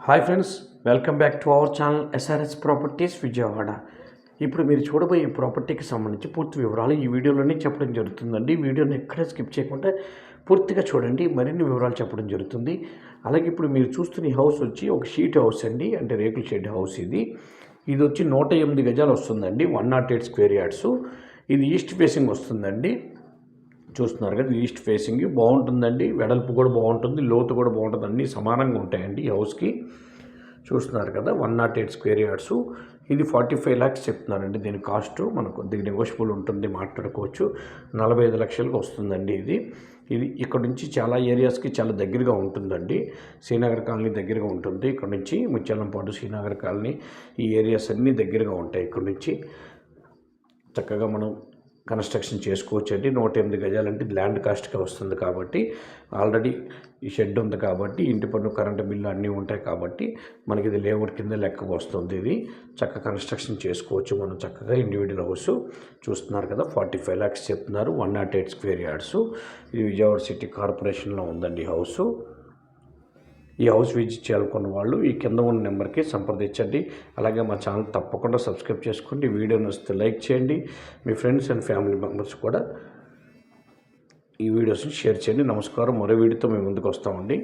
Hi friends, welcome back to our channel SRS properties Vijayawada. ఇప్పుడు మీరు చూడబోయే ప్రాపర్టీకి సంబంధించి పూర్తి వివరాలు ఈ వీడియోలోనే చెప్పడం జరుగుతుందండి. వీడియోని ఎక్కడ స్కిప్ చేయకుండా పూర్తిగా చూడండి, మరిన్ని వివరాలు చెప్పడం జరుగుతుంది. అలాగే ఇప్పుడు మీరు చూస్తున్న ఈ హౌస్ వచ్చి ఒక షీట్ హౌస్ అండి, అంటే రేకుల షెడ్ హౌస్. ఇది వచ్చి 108 గజాలు వస్తుందండి, 108 స్క్వేర్ యార్డ్స్. ఇది ఈస్ట్ ఫేసింగ్ వస్తుందండి. చూస్తున్నారు కదా, ఈస్ట్ ఫేసింగ్ బాగుంటుందండి. వెడల్పు కూడా బాగుంటుంది, లోతు కూడా బాగుంటుంది, అన్నీ సమానంగా ఉంటాయండి ఈ హౌస్కి. చూస్తున్నారు కదా, 108 స్క్వేర్ యార్డ్స్. ఇది 45 lakhs చెప్తున్నారండి దీని కాస్ట్. మనకు కొద్దిగా నెగోషియబుల్ ఉంటుంది, మాట్లాడుకోవచ్చు. 45 లక్షలకు వస్తుందండి ఇది ఇక్కడ నుంచి చాలా ఏరియాస్కి చాలా దగ్గరగా ఉంటుందండి. శ్రీనగర్ కాలనీ దగ్గరగా ఉంటుంది. ఇక్కడ నుంచి ముత్యాలంపాడు, శ్రీనగర్ కాలనీ, ఈ ఏరియాస్ అన్నీ దగ్గరగా ఉంటాయి. ఇక్కడ నుంచి చక్కగా మనం కన్స్ట్రక్షన్ చేసుకోవచ్చు అండి. 108 గజాలంటే ల్యాండ్ కాస్ట్గా వస్తుంది కాబట్టి, ఆల్రెడీ ఈ షెడ్ ఉంది కాబట్టి, ఇంటి పన్ను, కరెంటు బిల్లు అన్నీ ఉంటాయి కాబట్టి మనకి ఇది లేఅవుట్ కింద లెక్కకు వస్తుంది. ఇది చక్కగా కన్స్ట్రక్షన్ చేసుకోవచ్చు మనం చక్కగా. ఇండివిజువల్ హౌస్ చూస్తున్నారు కదా, 45 lakhs చెప్తున్నారు, 108 స్క్వేర్ యార్డ్స్. ఇది విజయవాడ సిటీ కార్పొరేషన్లో ఉందండి హౌస్. ఈ హౌస్ విజిట్ చేయాలనుకున్న వాళ్ళు ఈ కింద ఉన్న నెంబర్కి సంప్రదించండి. అలాగే మా ఛానల్ తప్పకుండా సబ్స్క్రైబ్ చేసుకోండి. వీడియోని వస్తే లైక్ చేయండి. మీ ఫ్రెండ్స్ అండ్ ఫ్యామిలీ మెంబర్స్ కూడా ఈ వీడియోస్ని షేర్ చేయండి. నమస్కారం, మరో వీడియోతో మేము ముందుకు వస్తామండి.